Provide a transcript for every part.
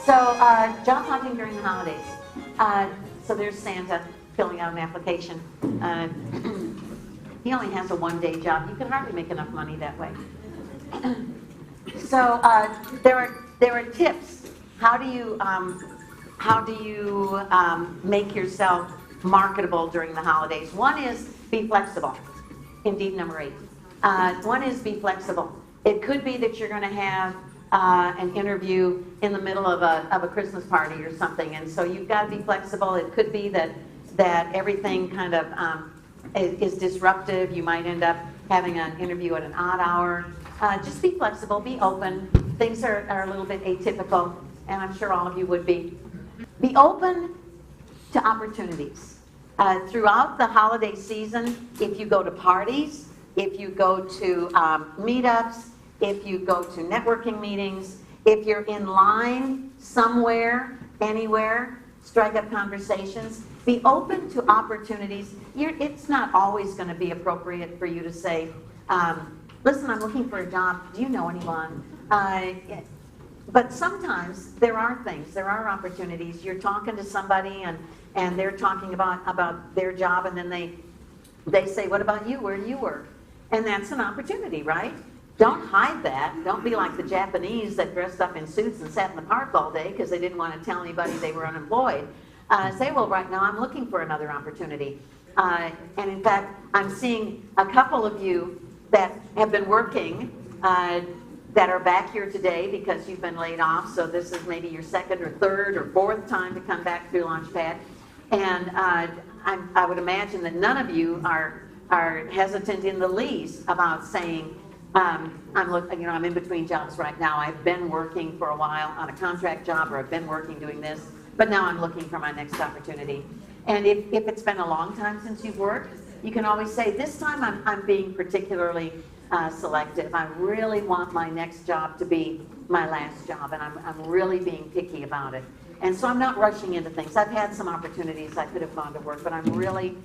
So, job hunting during the holidays. So there's Santa filling out an application. He only has a one-day job. You can hardly make enough money that way. So there are tips. How do you make yourself marketable during the holidays? One is be flexible. Indeed, number 8. One is be flexible. It could be that you're going to have an interview in the middle of a Christmas party or something, and so you've got to be flexible. It could be that everything kind of is disruptive. You might end up having an interview at an odd hour. Just be flexible, be open. Things are a little bit atypical, and I'm sure all of you would be. Be open to opportunities. Throughout the holiday season, if you go to parties, if you go to meetups, if you go to networking meetings, if you're in line somewhere, anywhere, strike up conversations, be open to opportunities. It's not always going to be appropriate for you to say, listen, I'm looking for a job. Do you know anyone? But sometimes there are things, there are opportunities. You're talking to somebody and they're talking about their job, and then they say, what about you? Where do you work? And that's an opportunity, right? Don't hide that. Don't be like the Japanese that dressed up in suits and sat in the park all day because they didn't want to tell anybody they were unemployed. Say, well, right now I'm looking for another opportunity. And in fact, I'm seeing a couple of you that have been working that are back here today because you've been laid off. So this is maybe your second or third or fourth time to come back through Launchpad. And I would imagine that none of you are hesitant in the least about saying, I'm in between jobs right now. I've been working for a while on a contract job, or I've been working doing this, but now I'm looking for my next opportunity. And if it's been a long time since you've worked, you can always say, this time I'm being particularly selective. I really want my next job to be my last job, and I'm really being picky about it. And so I'm not rushing into things. I've had some opportunities I could have gone to work, but I'm really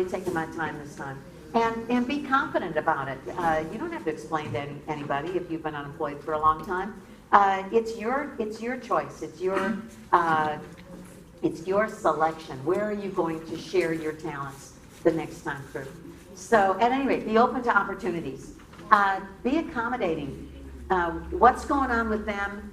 taking my time this time. And be confident about it. You don't have to explain to anybody if you've been unemployed for a long time. It's your choice. It's your selection. Where are you going to share your talents the next time through? So at any rate, be open to opportunities. Be accommodating. What's going on with them?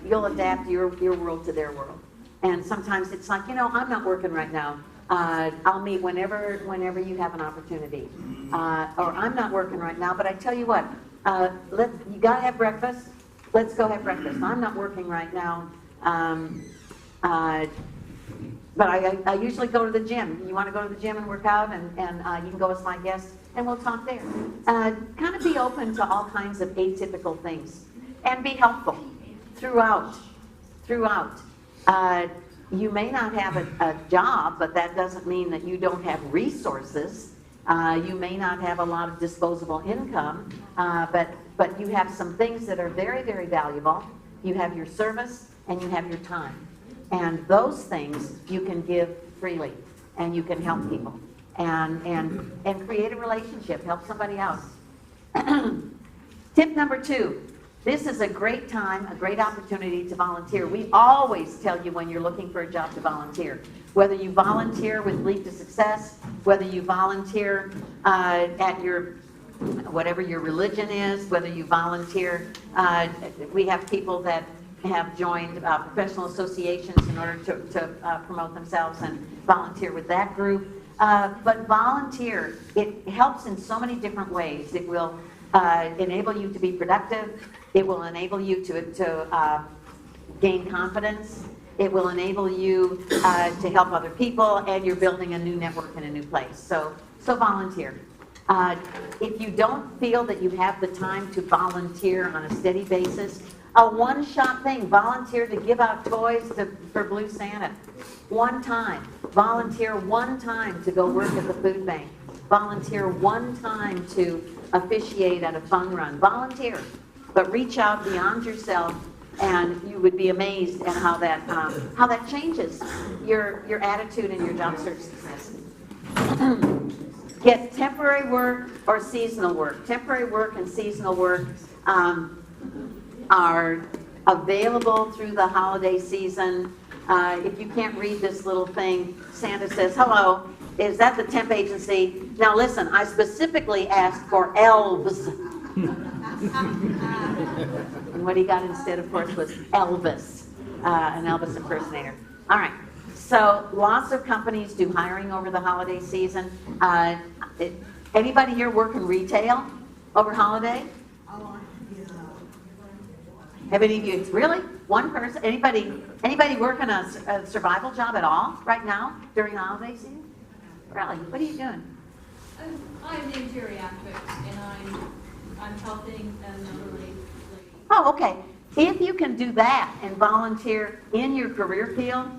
You'll adapt your world to their world. And sometimes it's like, I'm not working right now. I'll meet whenever you have an opportunity. Or I'm not working right now, but I tell you what, you gotta have breakfast. Let's go have breakfast. I'm not working right now, but I usually go to the gym. You want to go to the gym and work out, and you can go as my guest, and we'll talk there. Kind of be open to all kinds of atypical things, and be helpful throughout. You may not have a job, but that doesn't mean that you don't have resources. You may not have a lot of disposable income, but you have some things that are very, very valuable. You have your service and you have your time. And those things you can give freely, and you can help people and create a relationship, help somebody else. Tip number 2. This is a great time, a great opportunity to volunteer. We always tell you when you're looking for a job to volunteer. Whether you volunteer with Leap to Success, whether you volunteer at your, whatever your religion is, whether you volunteer, we have people that have joined professional associations in order to promote themselves and volunteer with that group. But volunteer, it helps in so many different ways. It will enable you to be productive. It will enable you to gain confidence. It will enable you to help other people, and you're building a new network in a new place. So volunteer. If you don't feel that you have the time to volunteer on a steady basis, a one-shot thing, volunteer to give out toys for Blue Santa. one time. Volunteer one time to go work at the food bank. Volunteer one time to officiate at a fun run. Volunteer, but reach out beyond yourself, and you would be amazed at how that changes your attitude and your job search success. Get temporary work or seasonal work. Temporary work and seasonal work are available through the holiday season. If you can't read this little thing, Santa says, hello, is that the temp agency? Now listen, I specifically asked for elves. And what he got instead, of course, was Elvis, an Elvis impersonator. All right. So lots of companies do hiring over the holiday season. Anybody here work in retail over holiday? Have any of you, really? One person? Anybody working a survival job at all right now during the holiday season? Really? What are you doing? I'm named geriatrics, and I'm helping an elderly lady. Oh, okay. If you can do that and volunteer in your career field,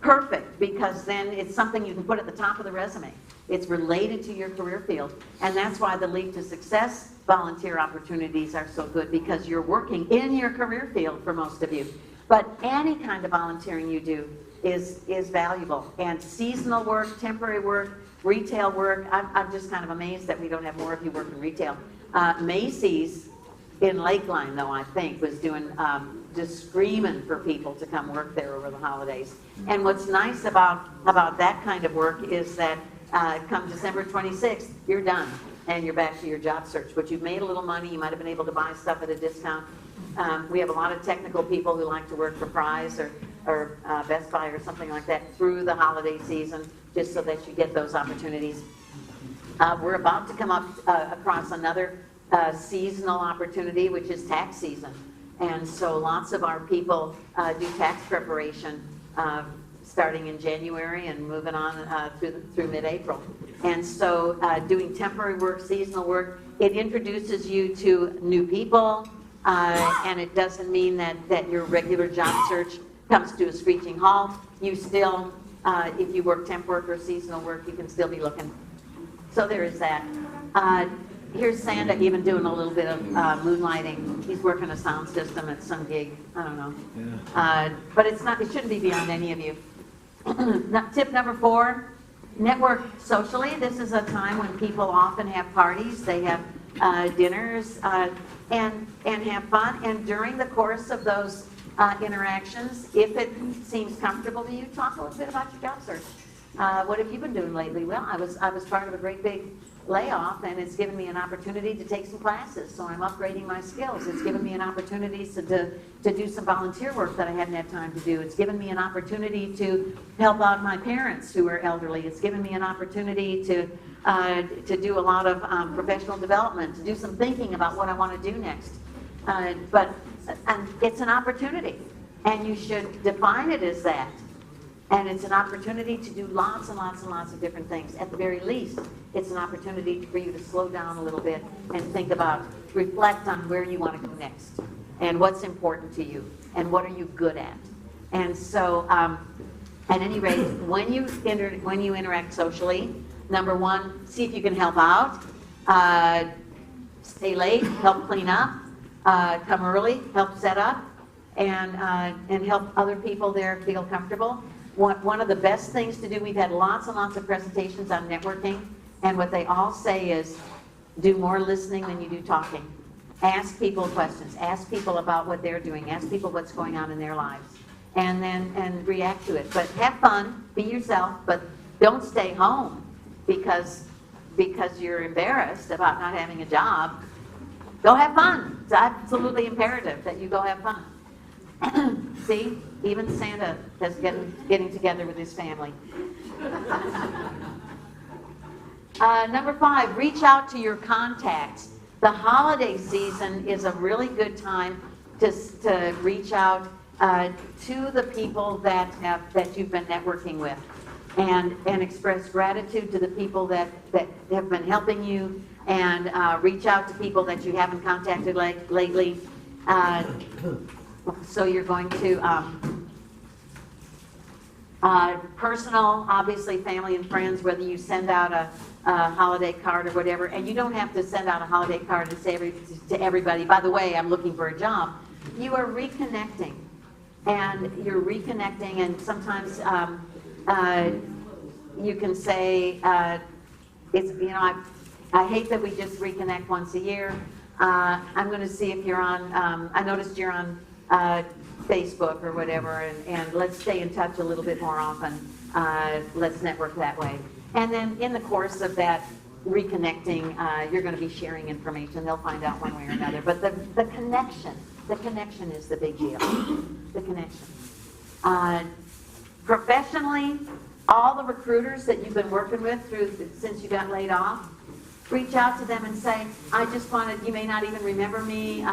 perfect, because then it's something you can put at the top of the resume. It's related to your career field, and that's why the Leap to Success volunteer opportunities are so good, because you're working in your career field for most of you. But any kind of volunteering you do is valuable. And seasonal work, temporary work, retail work, I'm just kind of amazed that we don't have more of you work in retail. Macy's in Lakeline, though, I think, was doing just screaming for people to come work there over the holidays. And what's nice about that kind of work is that come December 26th, you're done and you're back to your job search. But you've made a little money, you might have been able to buy stuff at a discount. We have a lot of technical people who like to work for Fry's or Best Buy or something like that through the holiday season, just so that you get those opportunities. We're about to come up across another seasonal opportunity, which is tax season. And so lots of our people do tax preparation starting in January and moving on through mid-April. And so doing temporary work, seasonal work, it introduces you to new people, and it doesn't mean that your regular job search comes to a screeching halt. You still, if you work temp work or seasonal work, you can still be looking. So there is that. Here's Santa even doing a little bit of moonlighting. He's working a sound system at some gig. I don't know. Yeah. But it shouldn't be beyond any of you. Tip number 4, network socially. This is a time when people often have parties. They have dinners and have fun. And during the course of those interactions, if it seems comfortable to you, talk a little bit about your job search. What have you been doing lately? Well, I was part of a great big layoff, and it's given me an opportunity to take some classes, so I'm upgrading my skills. It's given me an opportunity to do some volunteer work that I hadn't had time to do. It's given me an opportunity to help out my parents who are elderly. It's given me an opportunity to do a lot of professional development, to do some thinking about what I want to do next. But it's an opportunity, and you should define it as that. And it's an opportunity to do lots and lots and lots of different things. At the very least, it's an opportunity for you to slow down a little bit and think about, reflect on where you want to go next and what's important to you and what are you good at. And so, at any rate, when you interact socially, number 1, see if you can help out, stay late, help clean up, come early, help set up, and help other people there feel comfortable. One of the best things to do, we've had lots and lots of presentations on networking, and what they all say is do more listening than you do talking. Ask people questions, ask people about what they're doing, ask people what's going on in their lives, and react to it. But have fun, be yourself, but don't stay home because you're embarrassed about not having a job. Go have fun. It's absolutely imperative that you go have fun. See, even Santa is getting together with his family. Number 5, reach out to your contacts. The holiday season is a really good time to reach out to the people that you've been networking with, and express gratitude to the people that have been helping you, and reach out to people that you haven't contacted lately. So you're going to Personal, obviously family and friends, whether you send out a holiday card or whatever, and you don't have to send out a holiday card to say to everybody, by the way, I'm looking for a job. You are reconnecting, and you're reconnecting, and sometimes you can say, it's, you know, I hate that we just reconnect once a year. I'm going to see if you're on, I noticed you're on Facebook or whatever, and let's stay in touch a little bit more often. Let's network that way. And then in the course of that reconnecting, you're going to be sharing information. They'll find out one way or another. But the connection is the big deal. The connection. Professionally, all the recruiters that you've been working with since you got laid off, reach out to them and say, I just wanted, you may not even remember me,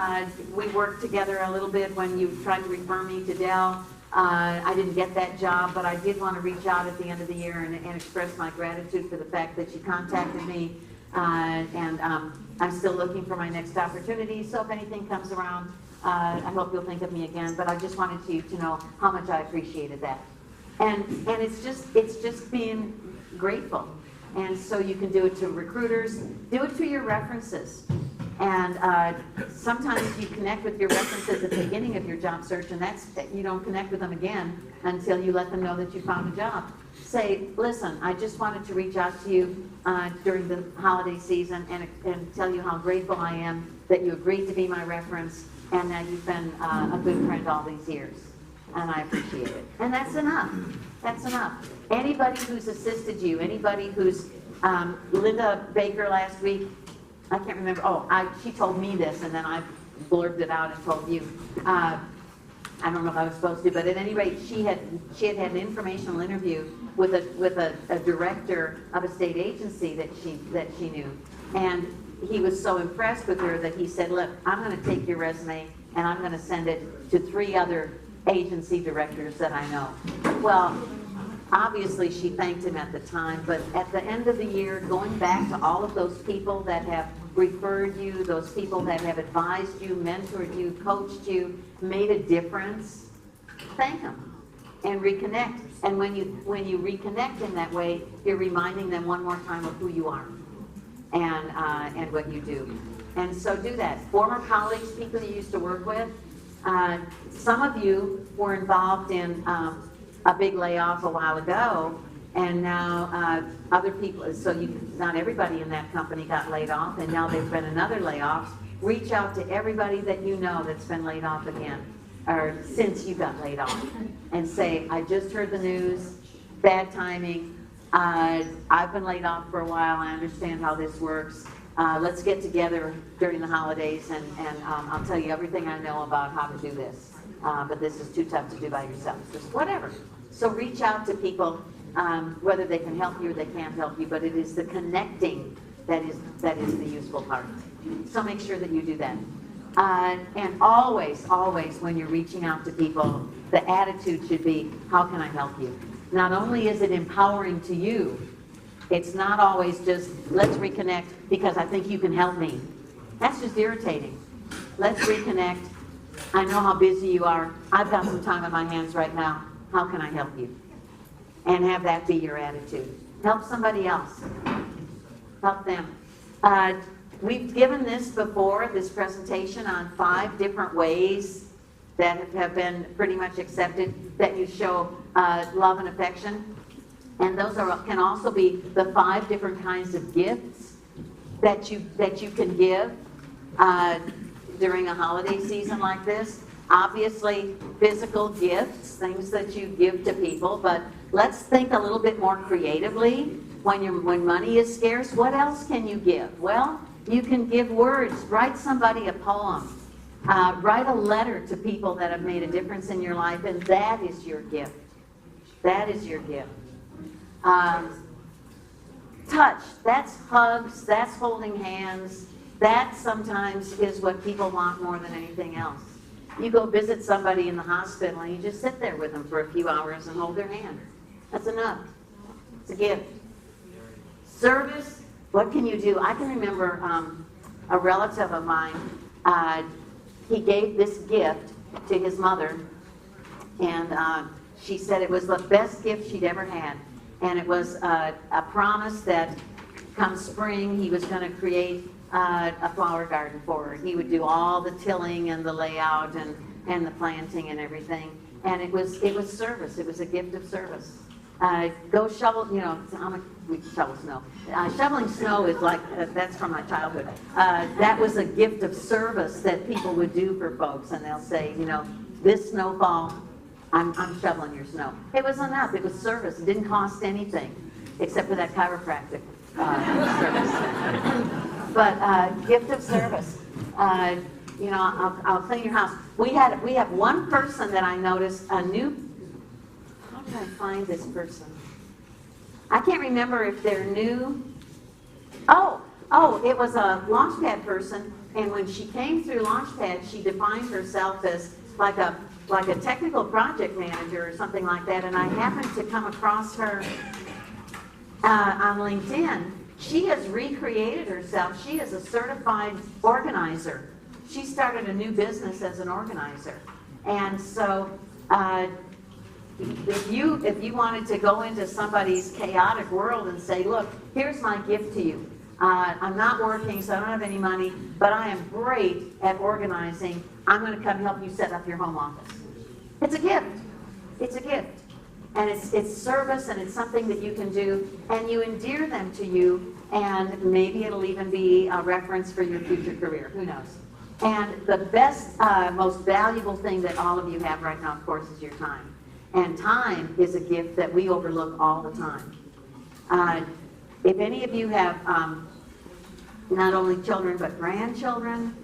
we worked together a little bit when you tried to refer me to Dell. I didn't get that job, but I did want to reach out at the end of the year and express my gratitude for the fact that you contacted me, and I'm still looking for my next opportunity, so if anything comes around, I hope you'll think of me again, but I just wanted you to know how much I appreciated that. And it's just being grateful. And so you can do it to recruiters, do it to your references. And sometimes you connect with your references at the beginning of your job search, and you don't connect with them again until you let them know that you found a job. Say, listen, I just wanted to reach out to you during the holiday season and tell you how grateful I am that you agreed to be my reference and that you've been a good friend all these years. And I appreciate it. And that's enough. That's enough. Anybody who's assisted you, anybody who's, Linda Baker last week, I can't remember, she told me this and then I blurbed it out and told you. I don't know if I was supposed to, but at any rate, she had an informational interview with a director of a state agency that she knew. And he was so impressed with her that he said, look, I'm going to take your resume and I'm going to send it to 3 other agency directors that I know. Well, obviously she thanked him at the time, but at the end of the year, going back to all of those people that have referred you, those people that have advised you, mentored you, coached you, made a difference, thank them and reconnect. And when you reconnect in that way, you're reminding them one more time of who you are and what you do. And so do that. Former colleagues, people you used to work with, some of you were involved in a big layoff a while ago, and now other people, so not everybody in that company got laid off, and now there's been another layoff. Reach out to everybody that you know that's been laid off again, or since you got laid off, and say, I just heard the news, bad timing, I've been laid off for a while, I understand how this works. Let's get together during the holidays and I'll tell you everything I know about how to do this. But this is too tough to do by yourself. Just whatever. So reach out to people, whether they can help you or they can't help you, but it is the connecting that is the useful part. So make sure that you do that. And always, always when you're reaching out to people, the attitude should be, how can I help you? Not only is it empowering to you, it's not always just, let's reconnect because I think you can help me. That's just irritating. Let's reconnect. I know how busy you are. I've got some time on my hands right now. How can I help you? And have that be your attitude. Help somebody else. Help them. We've given this before, this presentation, on 5 different ways that have been pretty much accepted that you show love and affection. And those can also be the 5 different kinds of gifts that you can give during a holiday season like this. Obviously, physical gifts, things that you give to people, but let's think a little bit more creatively. When money is scarce, what else can you give? Well, you can give words. Write somebody a poem. Write a letter to people that have made a difference in your life, and that is your gift. That is your gift. Touch, that's hugs, that's holding hands. That sometimes is what people want more than anything else. You go visit somebody in the hospital and you just sit there with them for a few hours and hold their hand. That's enough. It's a gift. Service, what can you do? I can remember a relative of mine, he gave this gift to his mother, and She said it was the best gift she'd ever had. And it was a promise that come spring, he was going to create a flower garden for her. He would do all the tilling and the layout and the planting and everything. And it was service. It was a gift of service. Go shovel, we shovel snow. Shoveling snow is like, that's from my childhood. That was a gift of service that people would do for folks. And they'll say, this snowfall, I'm shoveling your snow. It was enough. It was service. It didn't cost anything except for that chiropractic service. But gift of service. I'll clean your house. We have one person that I noticed, a new. How did I find this person? I can't remember if they're new. Oh, it was a Launchpad person, and when she came through Launchpad, she defined herself as like a technical project manager or something like that, and I happened to come across her on LinkedIn. She has recreated herself. She is a certified organizer. She started a new business as an organizer. And so if you wanted to go into somebody's chaotic world and say, look, here's my gift to you. I'm not working, so I don't have any money, but I am great at organizing. I'm going to come help you set up your home office. It's a gift. It's a gift. And it's service, and it's something that you can do, and you endear them to you, and maybe it'll even be a reference for your future career. Who knows? And the best, most valuable thing that all of you have right now, of course, is your time. And time is a gift that we overlook all the time. If any of you have not only children but grandchildren,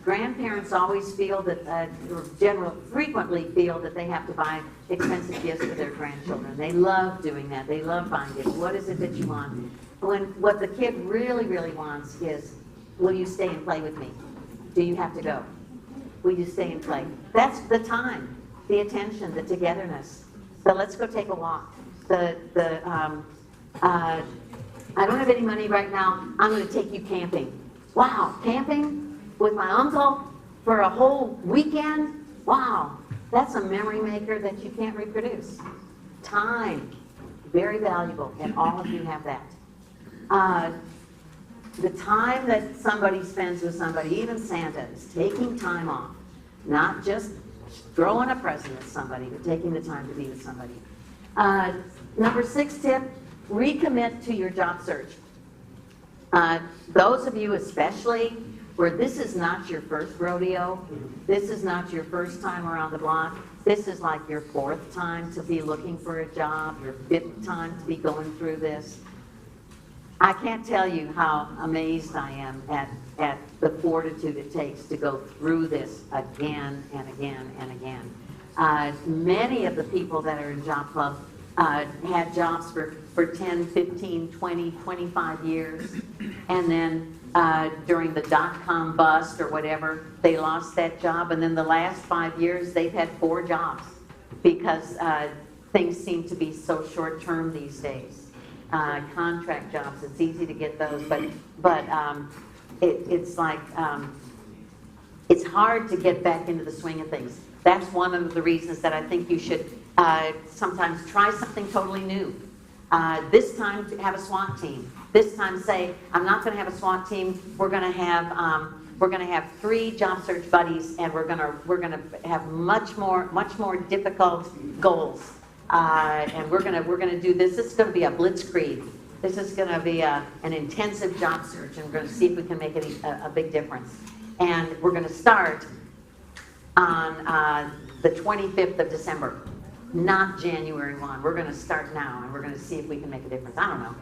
grandparents always feel that, or frequently feel that they have to buy expensive gifts for their grandchildren. They love doing that. They love buying gifts. What is it that you want? What the kid really, really wants is, will you stay and play with me? Do you have to go? Will you stay and play? That's the time, the attention, the togetherness. So let's go take a walk. I don't have any money right now. I'm going to take you camping. Wow, camping with my uncle for a whole weekend? Wow, that's a memory maker that you can't reproduce. Time, very valuable, and all of you have that. The time that somebody spends with somebody, even Santa, is taking time off. Not just throwing a present at somebody, but taking the time to be with somebody. Number 6 tip, recommit to your job search. Those of you especially where this is not your first rodeo, this is not your first time around the block, this is like your 4th time to be looking for a job, your 5th time to be going through this. I can't tell you how amazed I am at the fortitude it takes to go through this again and again and again. Many of the people that are in Job Club had jobs for 10, 15, 20, 25 years, and then during the dot-com bust or whatever, they lost that job, and then the last 5 years they've had 4 jobs because things seem to be so short-term these days. Contract jobs, it's easy to get those, but it's like it's hard to get back into the swing of things. That's one of the reasons that I think you should sometimes try something totally new. This time have a SWAT team. This time say, I'm not going to have a SWAT team. We're going to have 3 job search buddies, and we're going to have much more difficult goals. And we're gonna do this. This is going to be a blitzkrieg. This is going to be an intensive job search, and we're going to see if we can make a big difference. And we're going to start on the 25th of December, not January 1. We're going to start now, and we're going to see if we can make a difference. I don't know.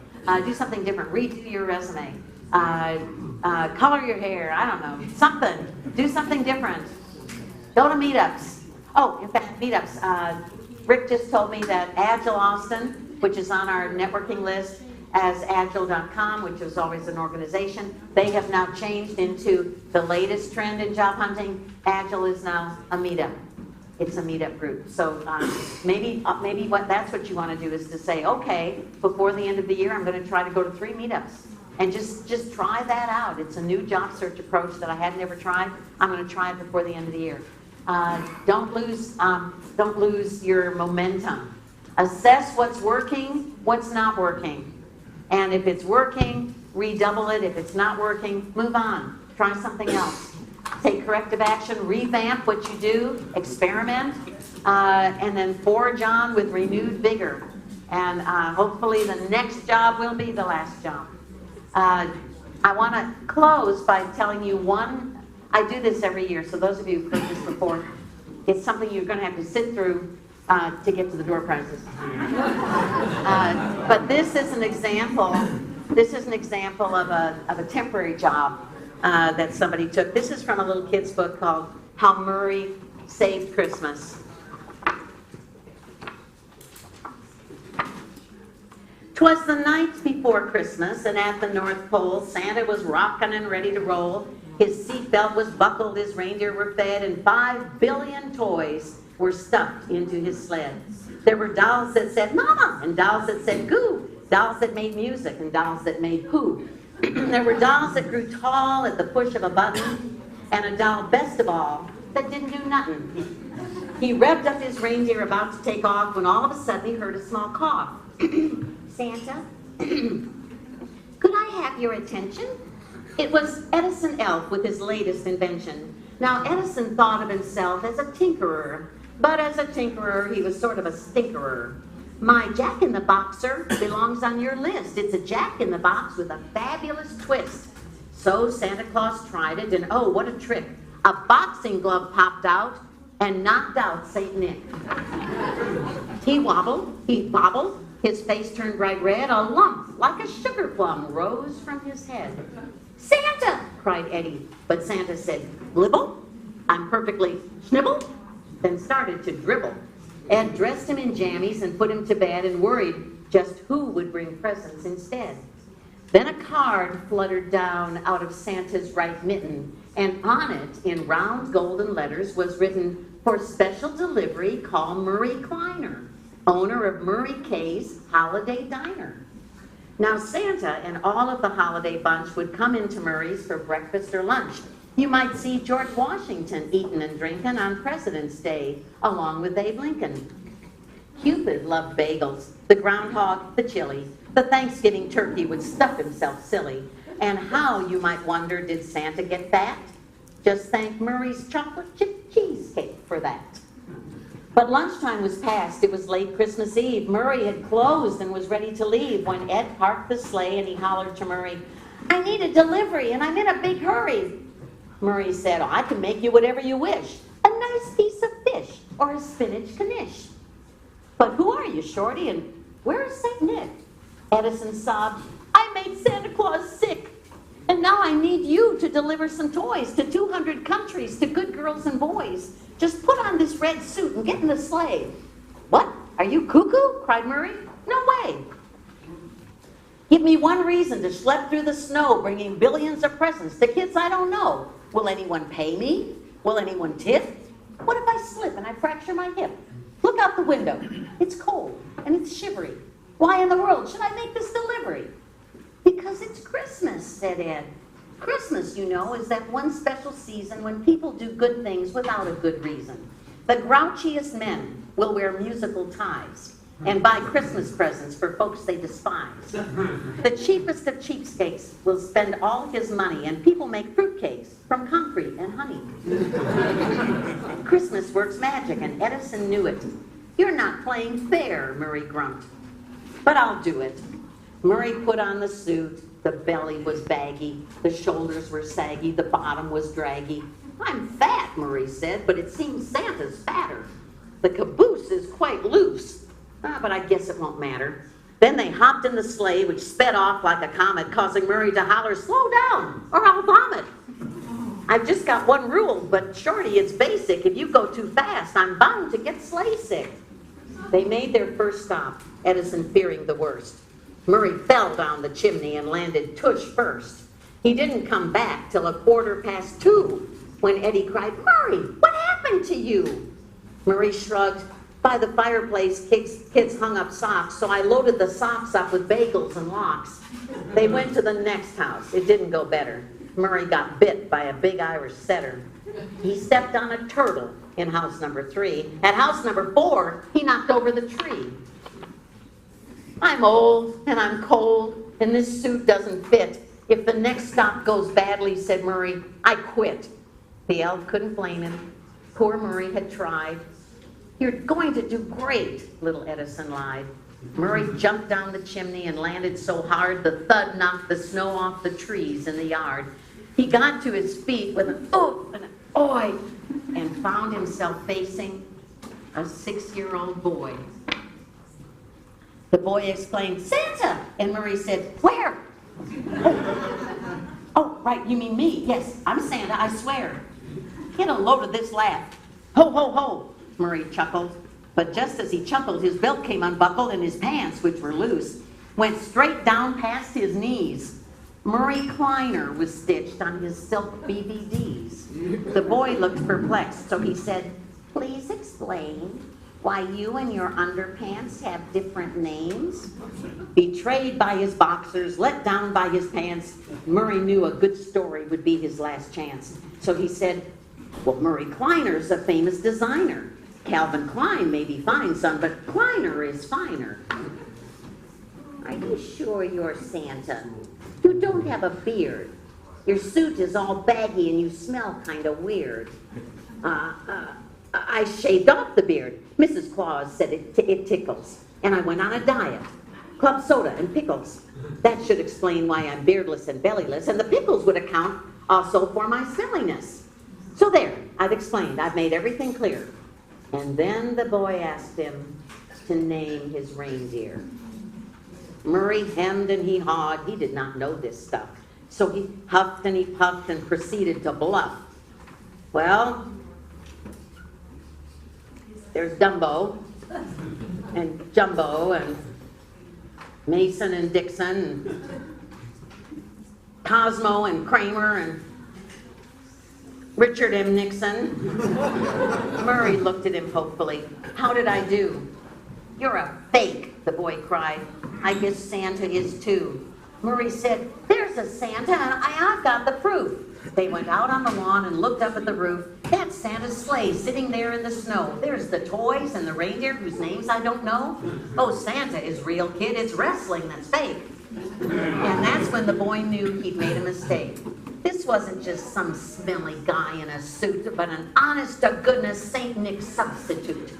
Do something different. Redo your resume. Color your hair. I don't know. Something. Do something different. Go to meetups. Oh, in fact, meetups. Rick just told me that Agile Austin, which is on our networking list as agile.com, which is always an organization, they have now changed into the latest trend in job hunting. Agile is now a meetup. It's a meetup group. So maybe that's what you want to do is to say, okay, before the end of the year, I'm going to try to go to 3 meetups. And just try that out. It's a new job search approach that I had never tried. I'm going to try it before the end of the year. Don't lose your momentum. Assess what's working, what's not working. And if it's working, redouble it. If it's not working, move on. Try something else. Take corrective action, revamp what you do, experiment, and then forge on with renewed vigor. And hopefully the next job will be the last job. I want to close by telling you one. I do this every year, so those of you who've heard this before, it's something you're going to have to sit through to get to the door prizes. But this is an example. This is an example of a temporary job that somebody took. This is from a little kid's book called How Murray Saved Christmas. 'Twas the night before Christmas, and at the North Pole, Santa was rocking and ready to roll. His seatbelt was buckled, his reindeer were fed, and 5 billion toys were stuffed into his sled. There were dolls that said "Mama," and dolls that said "Goo," dolls that made music, and dolls that made poo. There were dolls that grew tall at the push of a button, and a doll, best of all, that didn't do nothing. He revved up his reindeer about to take off when all of a sudden he heard a small cough. "Santa, could I have your attention?" It was Edison Elf with his latest invention. Now, Edison thought of himself as a tinkerer, but as a tinkerer, he was sort of a stinkerer. "My Jack-in-the-Box, sir, belongs on your list. It's a Jack-in-the-Box with a fabulous twist." So Santa Claus tried it, and oh, what a trick. A boxing glove popped out and knocked out St. Nick. He wobbled, he bobbled, his face turned bright red, a lump like a sugar plum rose from his head. "Santa!" cried Eddie, but Santa said, "Blibble, I'm perfectly snibble," then started to dribble. Ed dressed him in jammies and put him to bed and worried just who would bring presents instead. Then a card fluttered down out of Santa's right mitten, and on it, in round golden letters, was written, "For special delivery, call Murray Kleiner, owner of Murray K's Holiday Diner." Now Santa and all of the holiday bunch would come into Murray's for breakfast or lunch. You might see George Washington eating and drinking on President's Day, along with Abe Lincoln. Cupid loved bagels, the groundhog, the chili. The Thanksgiving turkey would stuff himself silly. And how, you might wonder, did Santa get fat? Just thank Murray's chocolate chip cheesecake for that. But lunchtime was past. It was late Christmas Eve. Murray had closed and was ready to leave when Ed parked the sleigh and he hollered to Murray, "I need a delivery and I'm in a big hurry." Murray said, "Oh, I can make you whatever you wish. A nice piece of fish or a spinach knish." "But who are you, Shorty, and where is St. Nick?" Edison sobbed, "I made Santa Claus sick. And now I need you to deliver some toys to 200 countries, to good girls and boys. Just put on this red suit and get in the sleigh." "What? Are you cuckoo?" cried Murray. "No way. Give me one reason to schlep through the snow, bringing billions of presents to kids I don't know. Will anyone pay me? Will anyone tip? What if I slip and I fracture my hip? Look out the window. It's cold and it's shivery. Why in the world should I make this delivery?" "Because it's Christmas," said Ed. "Christmas, you know, is that one special season when people do good things without a good reason. The grouchiest men will wear musical ties and buy Christmas presents for folks they despise. The cheapest of cheapskates will spend all his money, and people make fruitcakes from concrete and honey. Christmas works magic, and Edison knew it. "You're not playing fair," Murray grumped. "But I'll do it." Murray put on the suit. The belly was baggy, the shoulders were saggy, the bottom was draggy. "I'm fat," Murray said, "but it seems Santa's fatter. The caboose is quite loose. But I guess it won't matter." Then they hopped in the sleigh, which sped off like a comet, causing Murray to holler, "Slow down, or I'll vomit. I've just got one rule, but Shorty, it's basic. If you go too fast, I'm bound to get sleigh sick." They made their first stop, Edison fearing the worst. Murray fell down the chimney and landed tush first. He didn't come back till 2:15, when Eddie cried, "Murray, what happened to you?" Murray shrugged. "By the fireplace, kids hung up socks, so I loaded the socks up with bagels and lox." They went to the next house. It didn't go better. Murray got bit by a big Irish setter. He stepped on a turtle in house number 3. At house number 4, he knocked over the tree. I'm old and I'm cold and this suit doesn't fit. If the next stop goes badly, said Murray, I quit. The elf couldn't blame him. Poor Murray had tried. You're going to do great, little Edison lied. Murray jumped down the chimney and landed so hard the thud knocked the snow off the trees in the yard. He got to his feet with an ooh and an oi and found himself facing a 6-year-old boy. The boy exclaimed, Santa! And Murray said, where? Oh, right, you mean me. Yes, I'm Santa, I swear. Get a load of this laugh. Ho, ho, ho, Murray chuckled. But just as he chuckled, his belt came unbuckled and his pants, which were loose, went straight down past his knees. Murray Kleiner was stitched on his silk BVDs. The boy looked perplexed, so he said, please explain why you and your underpants have different names? Betrayed by his boxers, let down by his pants, Murray knew a good story would be his last chance. So he said, well, Murray Kleiner's a famous designer. Calvin Klein may be fine, son, but Kleiner is finer. Are you sure you're Santa? You don't have a beard. Your suit is all baggy and you smell kind of weird. I shaved off the beard. Mrs. Claus said it tickles. And I went on a diet. Club soda and pickles. That should explain why I'm beardless and bellyless, and the pickles would account also for my silliness. So there, I've explained. I've made everything clear. And then the boy asked him to name his reindeer. Murray hemmed and he hawed. He did not know this stuff. So he huffed and he puffed and proceeded to bluff. Well, there's Dumbo and Jumbo and Mason and Dixon and Cosmo and Kramer and Richard M. Nixon. Murray looked at him hopefully. How did I do? You're a fake, the boy cried. I guess Santa is too. Murray said, there's a Santa and I've got the proof. They went out on the lawn and looked up at the roof. That's Santa's sleigh sitting there in the snow. There's the toys and the reindeer whose names I don't know. Oh, Santa is real, kid. It's wrestling that's fake. And that's when the boy knew he'd made a mistake. This wasn't just some smelly guy in a suit, but an honest-to-goodness St. Nick substitute.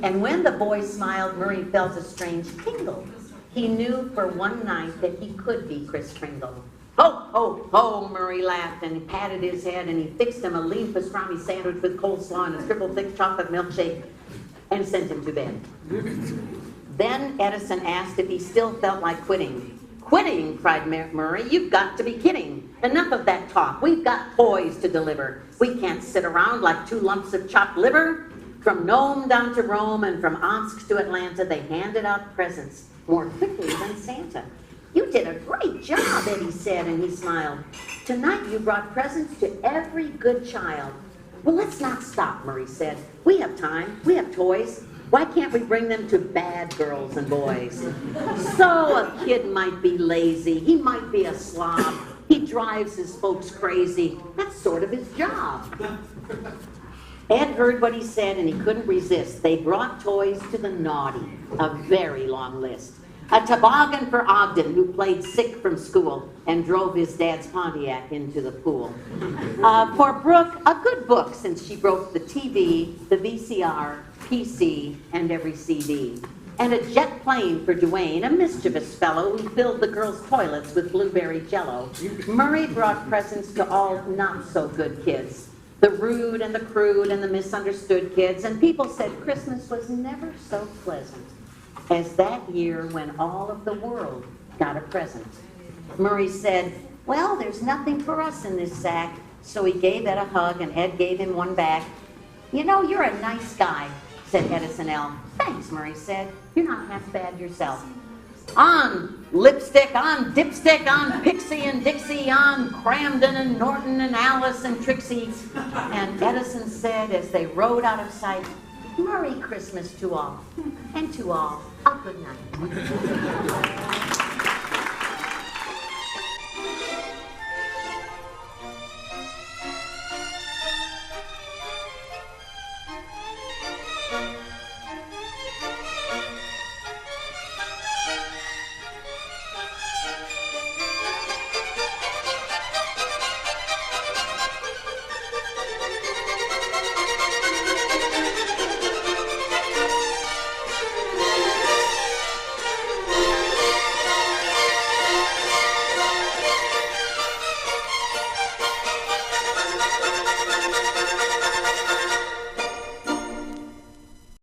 And when the boy smiled, Murray felt a strange tingle. He knew for one night that he could be Kris Kringle. Ho, ho, ho, Murray laughed, and he patted his head, and he fixed him a lean pastrami sandwich with coleslaw and a triple thick chocolate milkshake, and sent him to bed. Then Edison asked if he still felt like quitting. Quitting, cried Murray, you've got to be kidding. Enough of that talk. We've got toys to deliver. We can't sit around like 2 lumps of chopped liver. From Nome down to Rome and from Omsk to Atlanta, they handed out presents more quickly than Santa. You did a great job, Eddie said, and he smiled. Tonight you brought presents to every good child. Well, let's not stop, Murray said. We have time. We have toys. Why can't we bring them to bad girls and boys? So a kid might be lazy. He might be a slob. He drives his folks crazy. That's sort of his job. Ed heard what he said and he couldn't resist. They brought toys to the naughty, a very long list. A toboggan for Ogden, who played sick from school and drove his dad's Pontiac into the pool. For Brooke, a good book since she broke the TV, the VCR, PC, and every CD. And a jet plane for Dwayne, a mischievous fellow who filled the girls' toilets with blueberry jello. Murray brought presents to all not-so-good kids. The rude and the crude and the misunderstood kids. And people said Christmas was never so pleasant as that year when all of the world got a present. Murray said, well, there's nothing for us in this sack. So he gave Ed a hug and Ed gave him one back. You know, you're a nice guy, said Edison L. Thanks, Murray said. You're not half bad yourself. On lipstick, on dipstick, on Pixie and Dixie, on Cramden and Norton and Alice and Trixie. And Edison said as they rode out of sight, Merry Christmas to all, and to all, a good night.